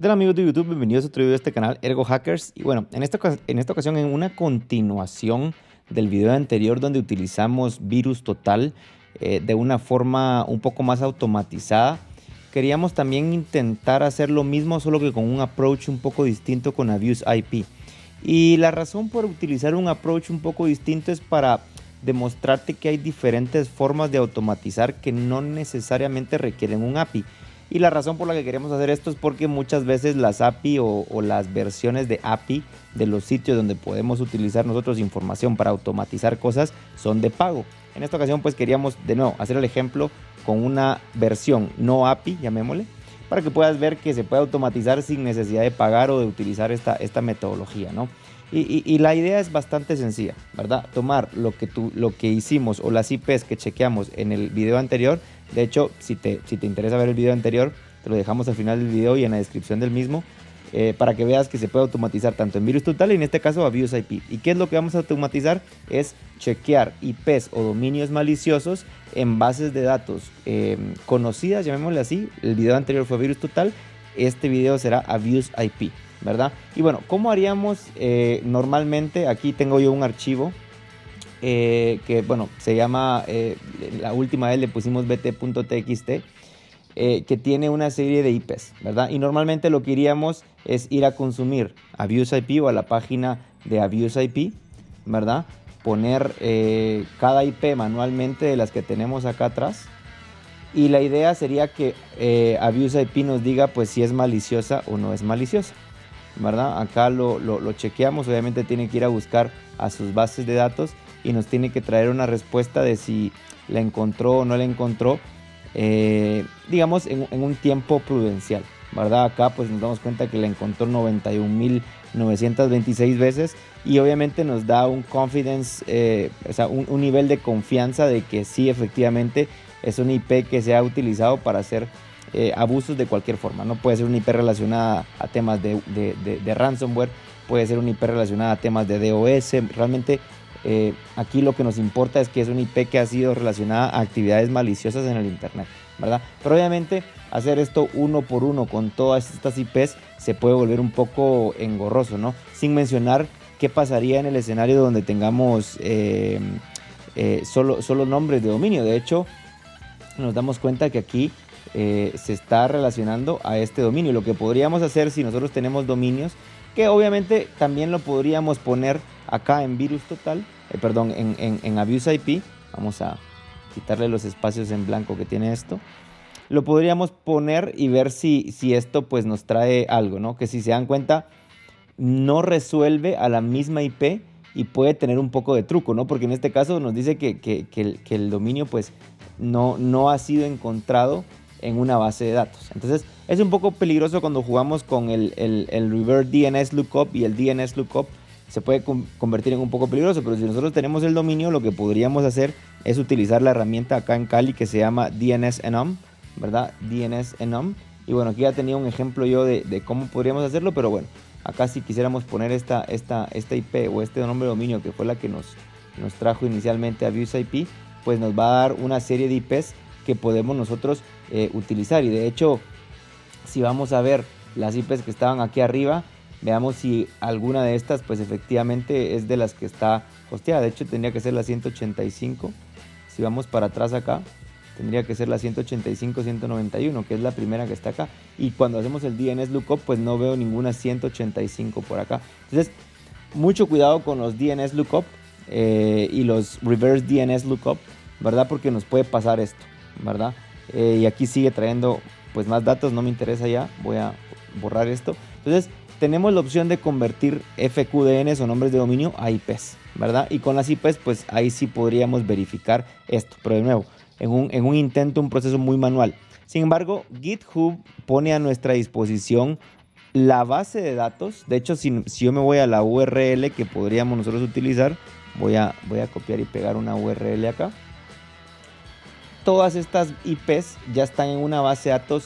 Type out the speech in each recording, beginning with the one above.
¿Qué tal, amigos de YouTube? Bienvenidos a otro video de este canal Ergo Hackers. Y bueno, en esta ocasión, en una continuación del video anterior donde utilizamos Virus Total de una forma un poco más automatizada, queríamos también intentar hacer lo mismo, solo que con un approach un poco distinto con Abuse IP. Y la razón por utilizar un approach un poco distinto es para demostrarte que hay diferentes formas de automatizar que no necesariamente requieren un API. Y la razón por la que queremos hacer esto es porque muchas veces las API o las versiones de API de los sitios donde podemos utilizar nosotros información para automatizar cosas son de pago. En esta ocasión pues queríamos de nuevo hacer el ejemplo con una versión no API, llamémosle, para que puedas ver que se puede automatizar sin necesidad de pagar o de utilizar esta metodología, ¿no? Y la idea es bastante sencilla, ¿verdad? Tomar lo que hicimos o las IPs que chequeamos en el video anterior. De hecho, si te interesa ver el video anterior, te lo dejamos al final del video y en la descripción del mismo, para que veas que se puede automatizar tanto en Virus Total y en este caso Abuse IP. ¿Y qué es lo que vamos a automatizar? Es chequear IPs o dominios maliciosos en bases de datos conocidas, llamémosle así. El video anterior fue Virus Total, este video será Abuse IP, ¿verdad? Y bueno, ¿cómo haríamos normalmente? Aquí tengo yo un archivo que bueno, se llama, la última vez le pusimos bt.txt, que tiene una serie de IPs, ¿verdad? Y normalmente lo que iríamos es ir a consumir Abuse IP o a la página de Abuse IP, ¿verdad? Poner cada IP manualmente de las que tenemos acá atrás. Y la idea sería que Abuse IP nos diga pues si es maliciosa o no es maliciosa, ¿verdad? Acá lo chequeamos, obviamente tiene que ir a buscar a sus bases de datos y nos tiene que traer una respuesta de si la encontró o no la encontró, digamos en un tiempo prudencial, ¿verdad? Acá pues nos damos cuenta que la encontró 91.926 veces y obviamente nos da un confidence, o sea, un nivel de confianza de que sí, efectivamente es una IP que se ha utilizado para hacer abusos de cualquier forma, ¿no? Puede ser una IP relacionada a temas de ransomware, puede ser una IP relacionada a temas de DOS. Realmente aquí lo que nos importa es que es una IP que ha sido relacionada a actividades maliciosas en el internet, ¿verdad? Pero obviamente hacer esto uno por uno con todas estas IPs se puede volver un poco engorroso, ¿no? Sin mencionar qué pasaría en el escenario donde tengamos solo nombres de dominio. De hecho, nos damos cuenta que aquí se está relacionando a este dominio. Lo que podríamos hacer si nosotros tenemos dominios, que obviamente también lo podríamos poner acá en Virus Total, perdón, en Abuse IP. Vamos a quitarle los espacios en blanco que tiene esto. Lo podríamos poner y ver si esto pues nos trae algo, ¿no? Que si se dan cuenta, no resuelve a la misma IP y puede tener un poco de truco, ¿no? Porque en este caso nos dice que el dominio pues no ha sido encontrado en una base de datos. Entonces es un poco peligroso cuando jugamos con el Reverse DNS Lookup, y el DNS Lookup se puede convertir en un poco peligroso. Pero si nosotros tenemos el dominio, lo que podríamos hacer es utilizar la herramienta acá en Kali que se llama DNSEnum, ¿verdad? DNSEnum. Y bueno, aquí ya tenía un ejemplo yo de cómo podríamos hacerlo, pero bueno, acá si quisiéramos poner esta IP o este nombre de dominio que fue la que nos trajo inicialmente Abuse IP, pues nos va a dar una serie de IPs que podemos nosotros utilizar. Y de hecho, si vamos a ver las IPs que estaban aquí arriba, veamos si alguna de estas pues efectivamente es de las que está hosteada. De hecho tendría que ser la 185. Si vamos para atrás acá, tendría que ser la 185.191, que es la primera que está acá. Y cuando hacemos el DNS Lookup, pues no veo ninguna 185 por acá. Entonces, mucho cuidado con los DNS Lookup y los Reverse DNS Lookup, ¿verdad? Porque nos puede pasar esto, ¿verdad? Y aquí sigue trayendo pues más datos, no me interesa ya, voy a borrar esto. Entonces tenemos la opción de convertir FQDNs o nombres de dominio a IPs, ¿verdad? Y con las IPs pues ahí sí podríamos verificar esto, pero de nuevo, en un intento, un proceso muy manual. Sin embargo, GitHub pone a nuestra disposición la base de datos. De hecho, si yo me voy a la URL que podríamos nosotros utilizar, voy a copiar y pegar una URL acá. Todas estas IPs ya están en una base de datos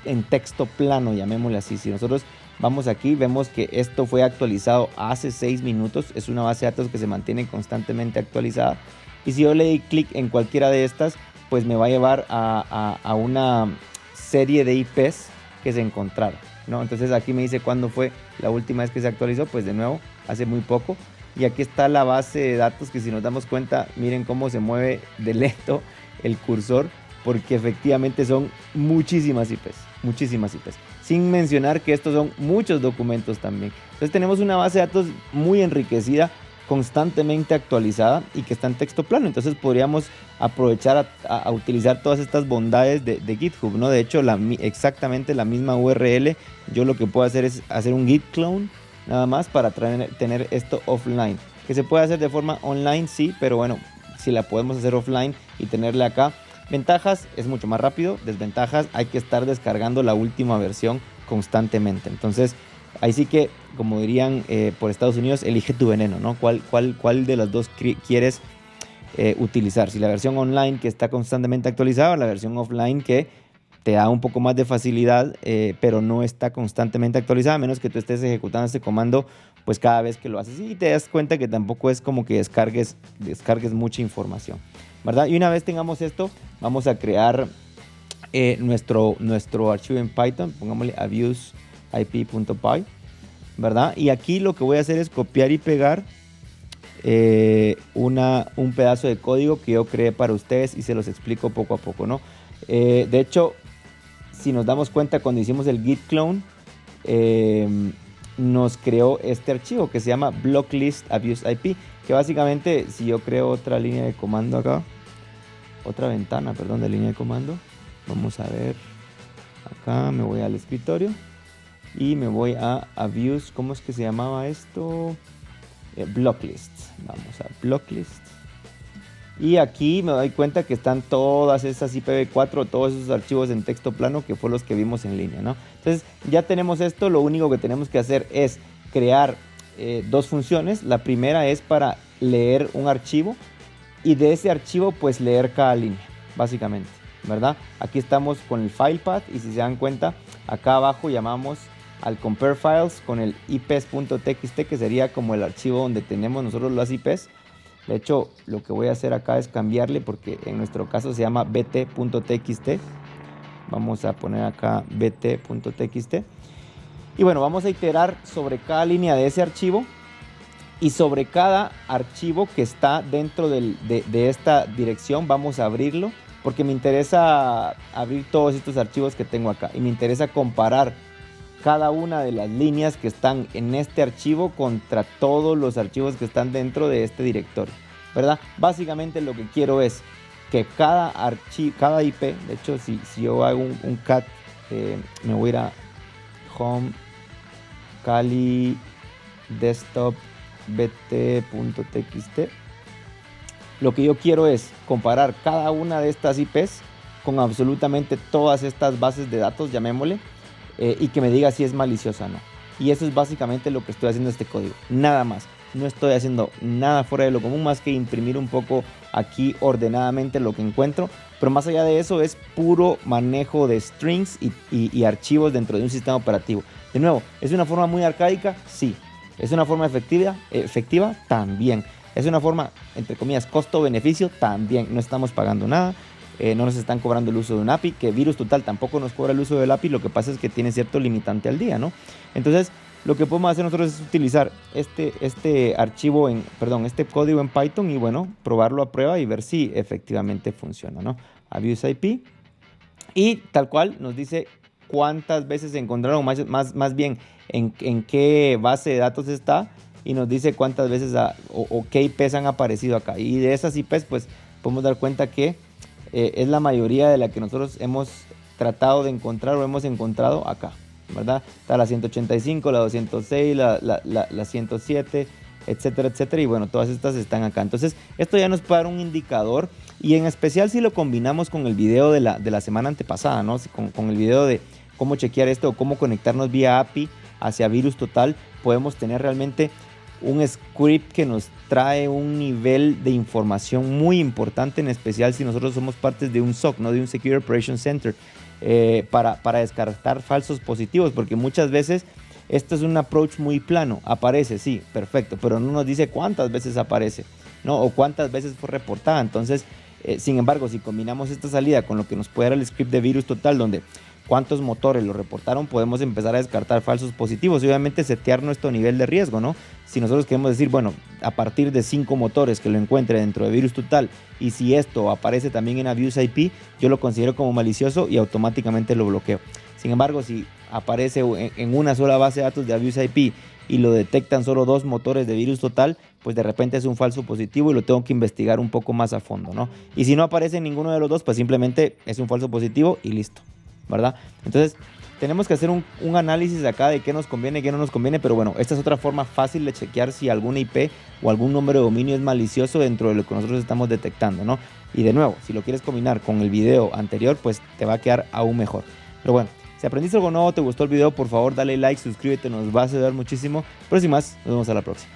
en texto plano, llamémosle así. Si nosotros vamos aquí, vemos que esto fue actualizado hace 6 minutos. Es una base de datos que se mantiene constantemente actualizada. Y si yo le doy clic en cualquiera de estas, pues me va a llevar a una serie de IPs que se encontraron, ¿no? Entonces aquí me dice cuándo fue la última vez que se actualizó, pues de nuevo, hace muy poco. Y aquí está la base de datos que si nos damos cuenta, miren cómo se mueve de lento el cursor, porque efectivamente son muchísimas IPs, muchísimas IPs. Sin mencionar que estos son muchos documentos también. Entonces tenemos una base de datos muy enriquecida, constantemente actualizada y que está en texto plano. Entonces podríamos aprovechar a utilizar todas estas bondades de GitHub, ¿no? De hecho, exactamente la misma URL, yo lo que puedo hacer es hacer un git clone nada más para tener esto offline. Que se puede hacer de forma online, sí, pero bueno, si la podemos hacer offline y tenerla acá. Ventajas, es mucho más rápido. Desventajas, hay que estar descargando la última versión constantemente. Entonces, ahí sí que, como dirían por Estados Unidos, elige tu veneno, ¿no? ¿Cuál de las dos quieres utilizar? Si la versión online que está constantemente actualizada o la versión offline que te da un poco más de facilidad, pero no está constantemente actualizada, a menos que tú estés ejecutando este comando pues cada vez que lo haces y te das cuenta que tampoco es como que descargues mucha información, ¿verdad? Y una vez tengamos esto, vamos a crear nuestro archivo en Python, pongámosle abuseip.py, ¿verdad? Y aquí lo que voy a hacer es copiar y pegar un pedazo de código que yo creé para ustedes y se los explico poco a poco, ¿no? De hecho, si nos damos cuenta, cuando hicimos el git clone, nos creó este archivo que se llama blocklist abuse IP, que básicamente, si yo creo otra línea de comando acá, otra ventana, perdón, de línea de comando, vamos a ver, acá me voy al escritorio y me voy a abuse, ¿cómo es que se llamaba esto? Blocklist, vamos a blocklist. Y aquí me doy cuenta que están todas esas IPv4, todos esos archivos en texto plano que fue los que vimos en línea, ¿no? Entonces ya tenemos esto, lo único que tenemos que hacer es crear dos funciones. La primera es para leer un archivo y de ese archivo pues leer cada línea, básicamente, ¿verdad? Aquí estamos con el file path y si se dan cuenta, acá abajo llamamos al compare files con el ips.txt, que sería como el archivo donde tenemos nosotros las IPs. De hecho, lo que voy a hacer acá es cambiarle porque en nuestro caso se llama bt.txt. Vamos a poner acá bt.txt. Y bueno, vamos a iterar sobre cada línea de ese archivo y sobre cada archivo que está dentro de esta dirección vamos a abrirlo porque me interesa abrir todos estos archivos que tengo acá y me interesa comparar cada una de las líneas que están en este archivo contra todos los archivos que están dentro de este directorio, ¿verdad? Básicamente lo que quiero es que cada IP, de hecho si yo hago un cat, me voy a ir a home Kali desktop bt.txt. Lo que yo quiero es comparar cada una de estas IPs con absolutamente todas estas bases de datos, llamémosle, y que me diga si es maliciosa o no. Y eso es básicamente lo que estoy haciendo en este código, nada más. No estoy haciendo nada fuera de lo común más que imprimir un poco aquí ordenadamente lo que encuentro, pero más allá de eso es puro manejo de strings y archivos dentro de un sistema operativo. De nuevo, ¿es una forma muy arcaica? Sí. ¿Es una forma efectiva? También. ¿Es una forma, entre comillas, costo-beneficio? También. No estamos pagando nada. No nos están cobrando el uso de un API, que VirusTotal tampoco nos cobra el uso del API, lo que pasa es que tiene cierto limitante al día, ¿no? Entonces, lo que podemos hacer nosotros es utilizar este código en Python y bueno, probarlo a prueba y ver si efectivamente funciona, ¿no? Abuse IP y tal cual nos dice cuántas veces se encontraron, más bien en qué base de datos está y nos dice cuántas veces o qué IPs han aparecido acá. Y de esas IPs pues podemos dar cuenta que es la mayoría de la que nosotros hemos tratado de encontrar o hemos encontrado acá, ¿verdad? Está la 185, la 206, la 107, etcétera, etcétera. Y bueno, todas estas están acá. Entonces, esto ya nos puede dar un indicador. Y en especial si lo combinamos con el video de la semana antepasada, ¿no? Con el video de cómo chequear esto o cómo conectarnos vía API hacia VirusTotal, podemos tener realmente un script que nos trae un nivel de información muy importante, en especial si nosotros somos partes de un SOC, ¿no? De un Secure Operations Center, para descartar falsos positivos, porque muchas veces esto es un approach muy plano. Aparece, sí, perfecto, pero no nos dice cuántas veces aparece, ¿no? O cuántas veces fue reportada. Entonces, sin embargo, si combinamos esta salida con lo que nos puede dar el script de VirusTotal, donde cuántos motores lo reportaron, podemos empezar a descartar falsos positivos y obviamente setear nuestro nivel de riesgo, ¿no? Si nosotros queremos decir, bueno, a partir de 5 motores que lo encuentre dentro de virus total, y si esto aparece también en Abuse IP, yo lo considero como malicioso y automáticamente lo bloqueo. Sin embargo, si aparece en una sola base de datos de Abuse IP y lo detectan solo 2 motores de virus total, pues de repente es un falso positivo y lo tengo que investigar un poco más a fondo, ¿no? Y si no aparece en ninguno de los dos, pues simplemente es un falso positivo y listo, ¿verdad? Entonces tenemos que hacer un análisis acá de qué nos conviene y qué no nos conviene, pero bueno, esta es otra forma fácil de chequear si alguna IP o algún número de dominio es malicioso dentro de lo que nosotros estamos detectando, ¿no? Y de nuevo, si lo quieres combinar con el video anterior, pues te va a quedar aún mejor. Pero bueno, si aprendiste algo nuevo, te gustó el video, por favor dale like, suscríbete, nos va a ayudar muchísimo. Pero sin más, nos vemos a la próxima.